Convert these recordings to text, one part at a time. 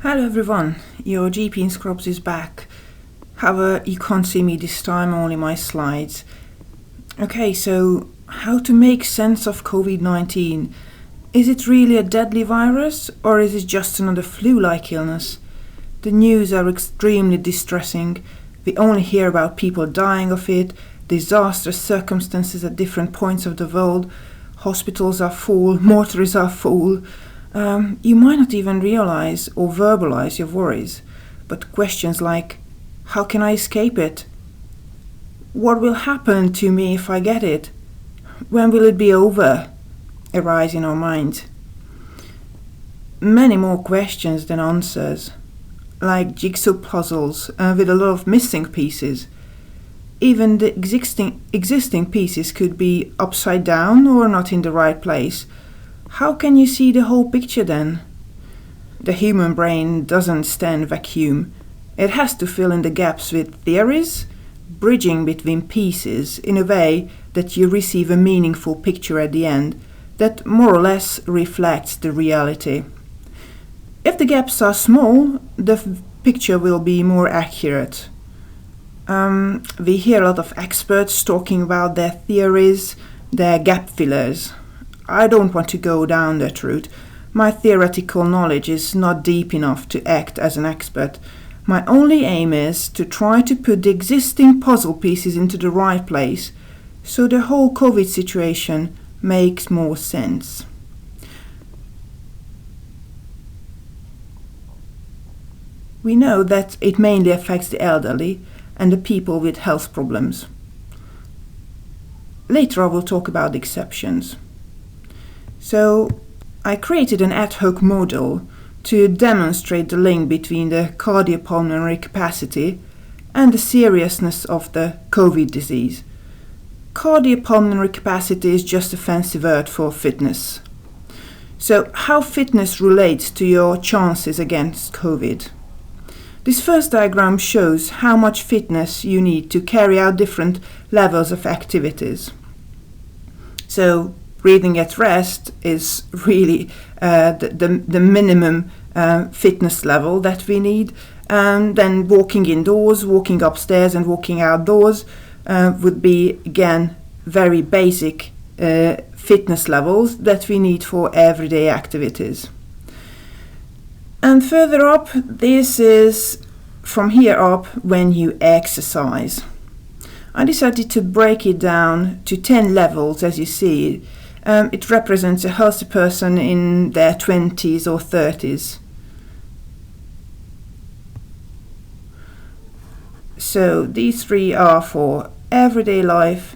Hello everyone, your GP in Scrubs is back. However, you can't see me this time, only my slides. Okay, so how to make sense of COVID-19? Is it really a deadly virus, or is it just another flu-like illness? The news are extremely distressing. We only hear about people dying of it, disastrous circumstances at different points of the world. Hospitals are full, mortuaries are full. You might not even realize or verbalize your worries, but questions like, how can I escape it? What will happen to me if I get it? When will it be over? Arise in our minds. Many more questions than answers, like jigsaw puzzles with a lot of missing pieces. Even the existing pieces could be upside down or not in the right place. How can you see the whole picture then? The human brain doesn't stand vacuum. It has to fill in the gaps with theories, bridging between pieces in a way that you receive a meaningful picture at the end that more or less reflects the reality. If the gaps are small, the picture will be more accurate. We hear a lot of experts talking about their theories, their gap fillers. I don't want to go down that route. My theoretical knowledge is not deep enough to act as an expert. My only aim is to try to put the existing puzzle pieces into the right place so the whole COVID situation makes more sense. We know that it mainly affects the elderly and the people with health problems. Later I will talk about the exceptions. So I created an ad hoc model to demonstrate the link between the cardiopulmonary capacity and the seriousness of the COVID disease. Cardiopulmonary capacity is just a fancy word for fitness. So how fitness relates to your chances against COVID. This first diagram shows how much fitness you need to carry out different levels of activities. So breathing at rest is really the minimum fitness level that we need. And then walking indoors, walking upstairs and walking outdoors would be, again, very basic fitness levels that we need for everyday activities. And further up, this is from here up when you exercise. I decided to break it down to 10 levels, as you see. It represents a healthy person in their 20s or 30s. So these three are for everyday life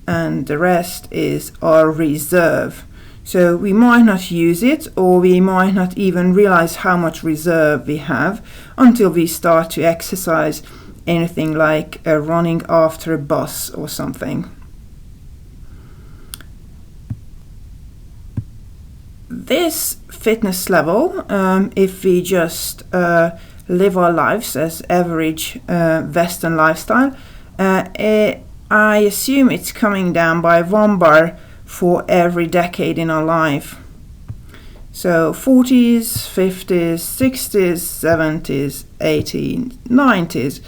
and the rest is our reserve. So we might not use it or we might not even realize how much reserve we have until we start to exercise anything like running after a bus or something. This fitness level, if we just live our lives as average Western lifestyle, I assume it's coming down by 1 bar for every decade in our life. So 40s, 50s, 60s, 70s, 80s, 90s.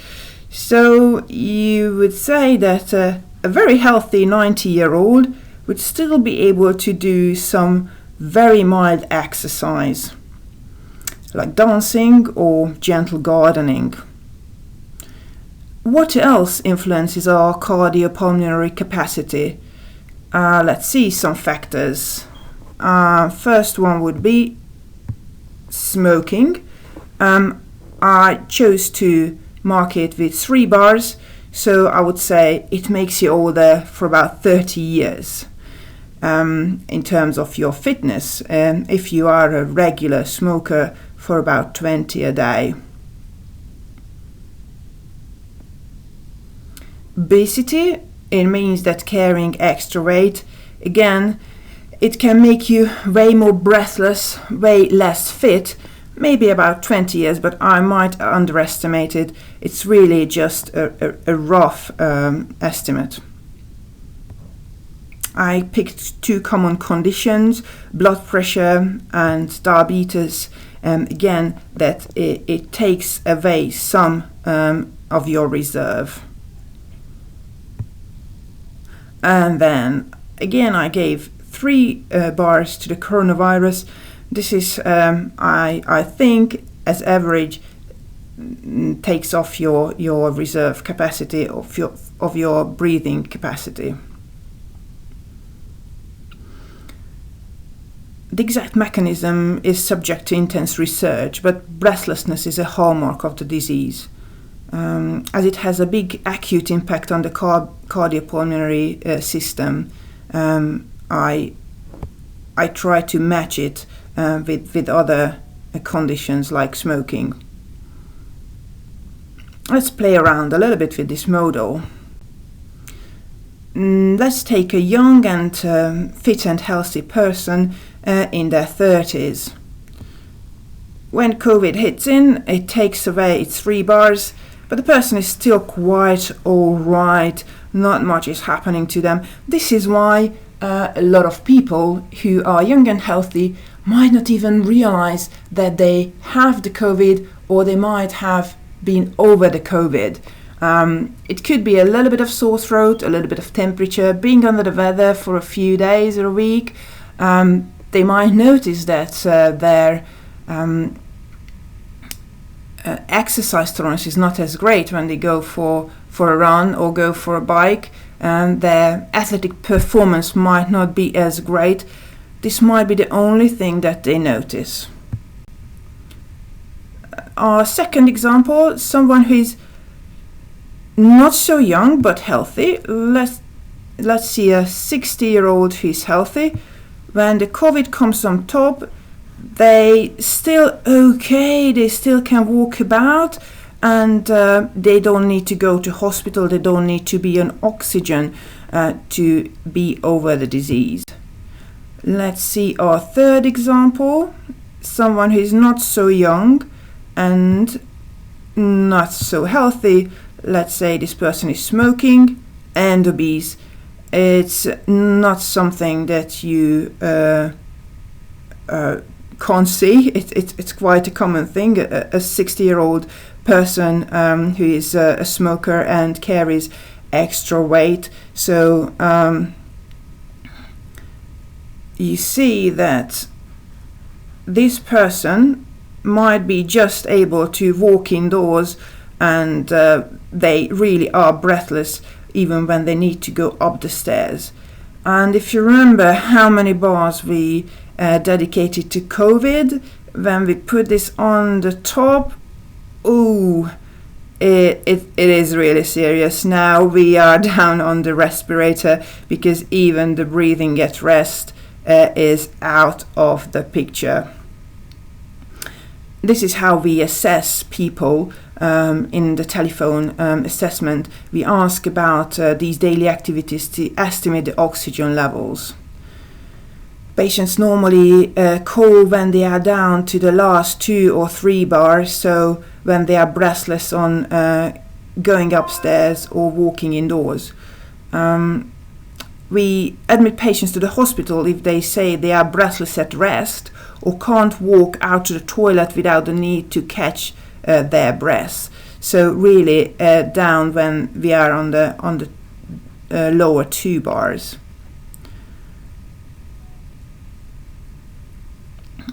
So you would say that a very healthy 90-year-old would still be able to do some very mild exercise, like dancing or gentle gardening. What else influences our cardiopulmonary capacity? Let's see some factors. First one would be smoking. I chose to mark it with 3 bars, so I would say it makes you older for about 30 years. In terms of your fitness, if you are a regular smoker, for about 20 a day. Obesity, it means that carrying extra weight, again, it can make you way more breathless, way less fit, maybe about 20 years, but I might underestimate it. It's really just a rough estimate. I picked two common conditions, blood pressure and diabetes. Again, that it takes away some of your reserve. And then again, I gave 3 bars to the coronavirus. This is, I think, as average, takes off your reserve capacity of your breathing capacity. The exact mechanism is subject to intense research, but breathlessness is a hallmark of the disease, as it has a big acute impact on the cardiopulmonary system. I try to match it with other conditions like smoking. Let's play around a little bit with this model. Let's take a young and fit and healthy person in their 30s. When COVID hits in, it takes away its 3 bars, but the person is still quite alright, not much is happening to them. This is why a lot of people who are young and healthy might not even realize that they have the COVID, or they might have been over the COVID. It could be a little bit of sore throat, a little bit of temperature, being under the weather for a few days or a week. They might notice that their exercise tolerance is not as great when they go for a run or go for a bike, and their athletic performance might not be as great. This might be the only thing that they notice. Our second example, someone who is not so young but healthy. Let's see a 60-year-old who's healthy. When the COVID comes on top, they still okay, they still can walk about, and they don't need to go to hospital, they don't need to be on oxygen to be over the disease. Let's see our third example, someone who is not so young and not so healthy. Let's say this person is smoking and obese. It's not something that you can't see. It's quite a common thing. A 60-year-old person who is a smoker and carries extra weight. So you see that this person might be just able to walk indoors, and they really are breathless even when they need to go up the stairs. And if you remember how many bars we dedicated to COVID, when we put this on the top, it is really serious. Now we are down on the respirator because even the breathing at rest is out of the picture. This is how we assess people in the telephone assessment. We ask about these daily activities to estimate the oxygen levels. Patients normally call when they are down to the last 2 or 3 bars, so when they are breathless on going upstairs or walking indoors. We admit patients to the hospital if they say they are breathless at rest or can't walk out to the toilet without the need to catch their breath. So really down when we are on the lower 2 bars.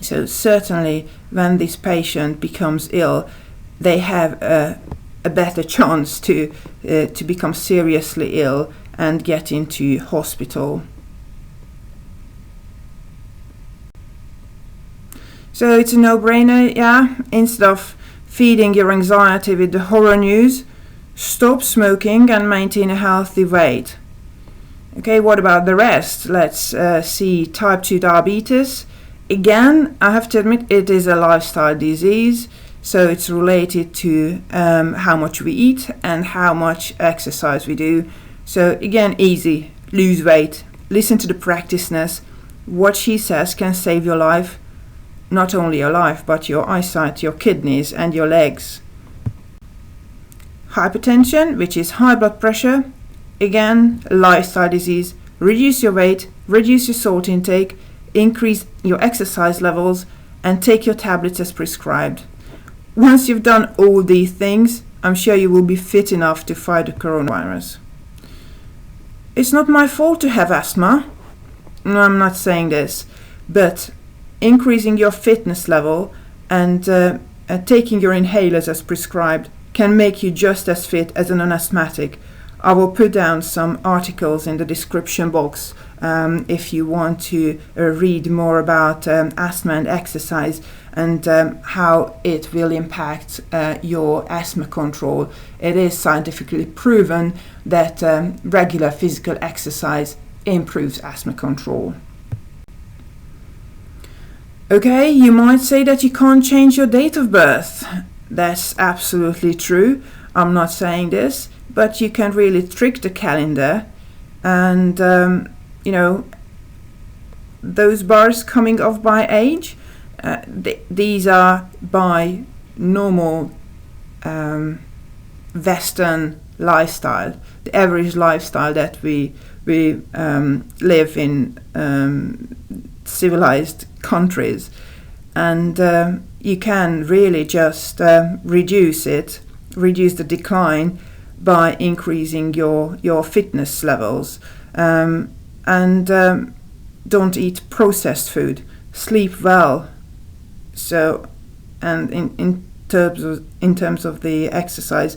So certainly when this patient becomes ill, they have a better chance to become seriously ill and get into hospital. So it's a no-brainer, yeah. Instead of feeding your anxiety with the horror news, stop smoking and maintain a healthy weight. Okay, what about the rest? Let's see type 2 diabetes. Again, I have to admit it is a lifestyle disease, so it's related to how much we eat and how much exercise we do. So again, easy, lose weight, listen to the practice nurse. What she says can save your life, not only your life, but your eyesight, your kidneys and your legs. Hypertension, which is high blood pressure, again, a lifestyle disease, reduce your weight, reduce your salt intake, increase your exercise levels, and take your tablets as prescribed. Once you've done all these things, I'm sure you will be fit enough to fight the coronavirus. It's not my fault to have asthma. No, I'm not saying this, but increasing your fitness level and taking your inhalers as prescribed can make you just as fit as an asthmatic. I will put down some articles in the description box if you want to read more about asthma and exercise and how it will impact your asthma control. It is scientifically proven that regular physical exercise improves asthma control. Okay, you might say that you can't change your date of birth. That's absolutely true. I'm not saying this, but you can really trick the calendar and, those bars coming off by age, these are by normal Western lifestyle, the average lifestyle that we live in civilized countries, and you can really just reduce the decline by increasing your fitness levels, and don't eat processed food, sleep well. So, and in terms of the exercise,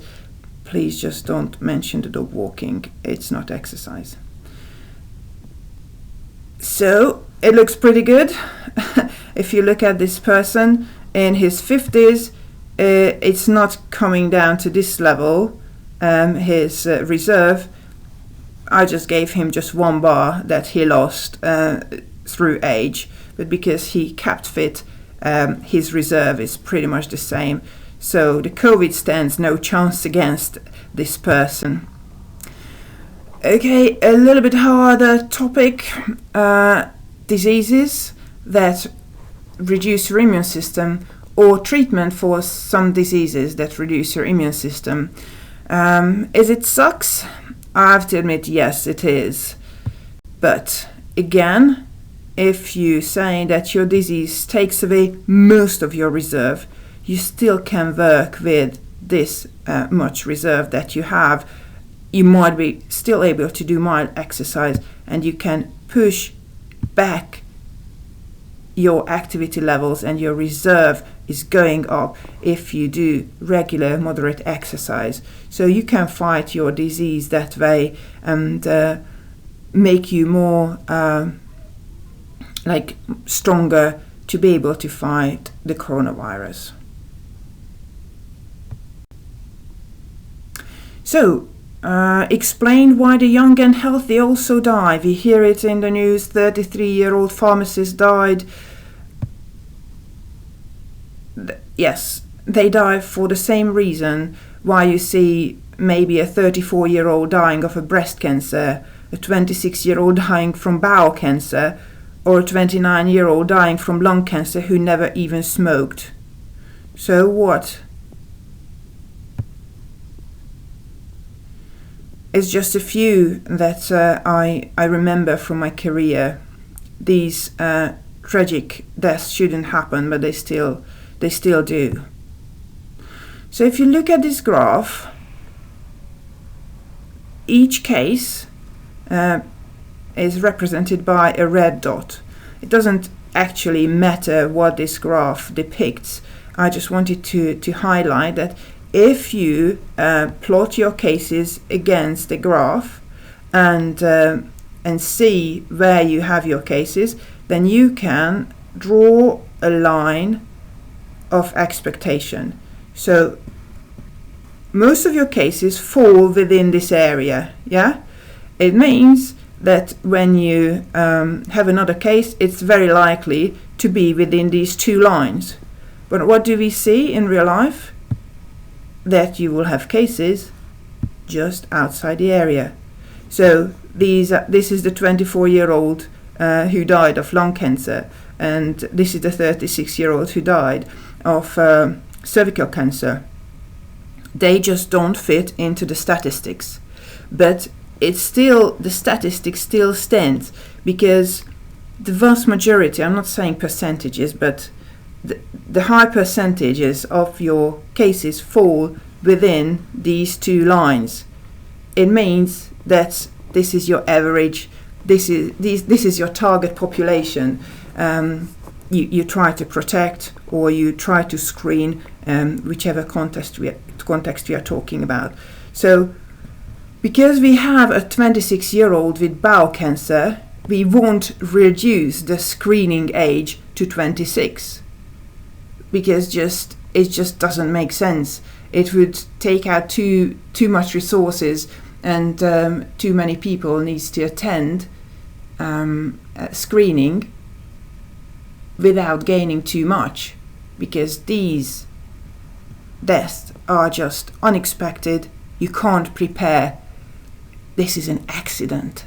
please just don't mention the dog walking. It's not exercise. So it looks pretty good. If you look at this person in his 50s, it's not coming down to this level. His reserve, I just gave him just one bar that he lost through age, but because he kept fit, his reserve is pretty much the same. So the COVID stands no chance against this person. Okay, a little bit harder topic, diseases that reduce your immune system, or treatment for some diseases that reduce your immune system. Is it sucks? I have to admit, yes, it is. But again, if you say that your disease takes away most of your reserve, you still can work with this much reserve that you have. You might be still able to do mild exercise, and you can push back your activity levels, and your reserve is going up if you do regular moderate exercise. So you can fight your disease that way and make you more stronger to be able to fight the coronavirus. So explain why the young and healthy also die. We hear it in the news, 33-year-old pharmacist died. Yes, they die for the same reason why you see maybe a 34-year-old dying of a breast cancer, a 26-year-old dying from bowel cancer, or a 29-year-old dying from lung cancer who never even smoked. So what? It's just a few that I remember from my career. These tragic deaths shouldn't happen, but they still do. So if you look at this graph, each case is represented by a red dot. It doesn't actually matter what this graph depicts. I just wanted to highlight that if you plot your cases against the graph and see where you have your cases, then you can draw a line of expectation. So most of your cases fall within this area. Yeah, it means that when you have another case, it's very likely to be within these two lines. But what do we see in real life? That you will have cases just outside the area. So this is the 24-year-old who died of lung cancer, and this is the 36-year-old who died of cervical cancer. They just don't fit into the statistics. But the statistics still stands, because the vast majority, I'm not saying percentages, but the high percentages of your cases fall within these two lines. It means that this is your average, this is your target population. You try to protect, or you try to screen, whichever context we are talking about. So because we have a 26-year-old with bowel cancer, we won't reduce the screening age to 26, because it just doesn't make sense. It would take out too much resources, and too many people needs to attend screening without gaining too much, because these deaths are just unexpected. You can't prepare. This is an accident.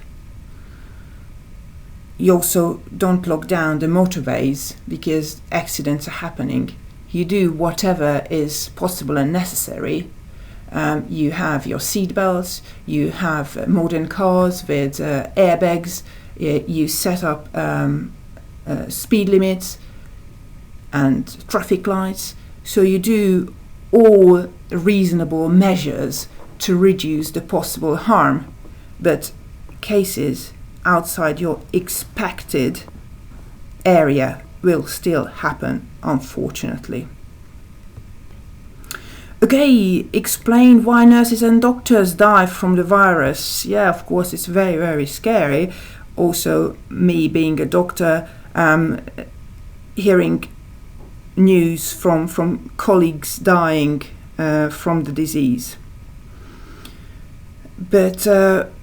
You also don't lock down the motorways, because accidents are happening. You do whatever is possible and necessary. You have your seat belts, you have modern cars with airbags, you set up speed limits and traffic lights. So you do all reasonable measures to reduce the possible harm. But cases outside your expected area will still happen, unfortunately. Okay, explain why nurses and doctors die from the virus. Yeah, of course, it's very, very scary. Also, me being a doctor, hearing news from colleagues dying from the disease. But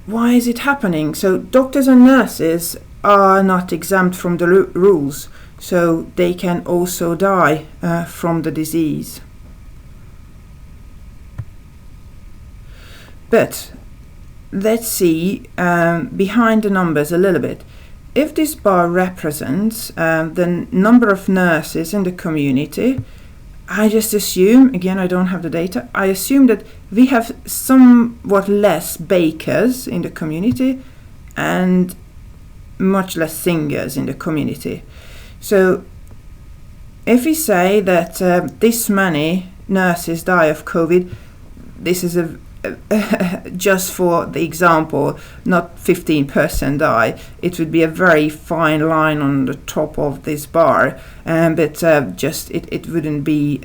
why is it happening? So doctors and nurses are not exempt from the rules, so they can also die from the disease. But let's see behind the numbers a little bit. If this bar represents the number of nurses in the community, I just assume, again, I don't have the data, I assume that we have somewhat less bakers in the community and much less singers in the community. So if we say that this many nurses die of COVID, this is just for the example, not 15% die. It would be a very fine line on the top of this bar, but just it wouldn't be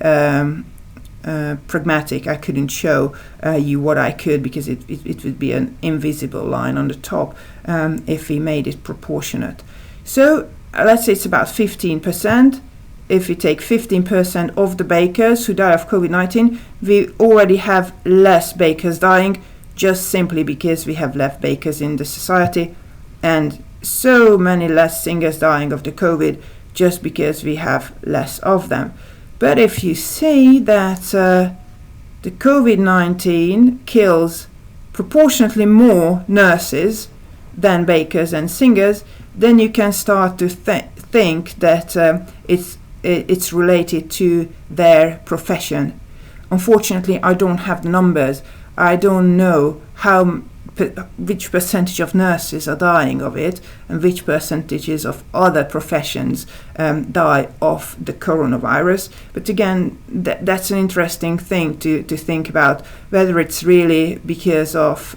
pragmatic. I couldn't show you what I could, because it would be an invisible line on the top if we made it proportionate. So let's say it's about 15%. If we take 15% of the bakers who die of COVID-19, we already have less bakers dying, just simply because we have less bakers in the society, and so many less singers dying of the COVID, just because we have less of them. But if you see that the COVID-19 kills proportionately more nurses than bakers and singers, then you can start to think that it's related to their profession. Unfortunately, I don't have the numbers. I don't know which percentage of nurses are dying of it, and which percentages of other professions die of the coronavirus. But again, that's an interesting thing to think about, whether it's really because of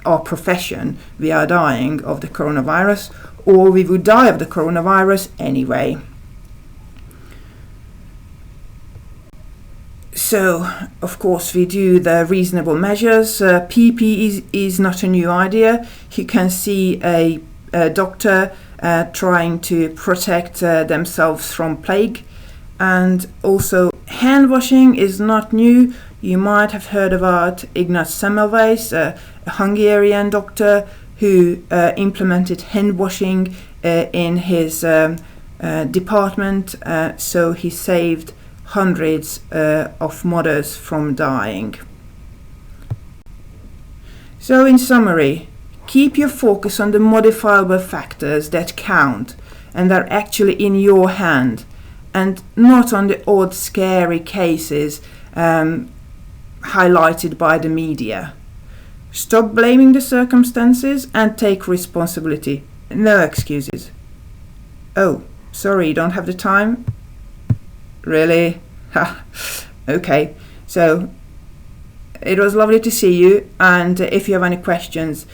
our profession we are dying of the coronavirus, or we would die of the coronavirus anyway. So, of course, we do the reasonable measures. PPE is not a new idea. You can see a doctor trying to protect themselves from plague. And also, hand washing is not new. You might have heard about Ignaz Semmelweis, a Hungarian doctor who implemented hand washing in his department, so he saved hundreds of mothers from dying. So in summary, keep your focus on the modifiable factors that count and are actually in your hand, and not on the odd scary cases highlighted by the media. Stop blaming the circumstances and take responsibility. No excuses. Oh, sorry, you don't have the time? Really? Ha. Okay, so it was lovely to see you, and if you have any questions,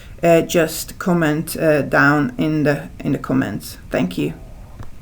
just comment down in the comments. Thank you.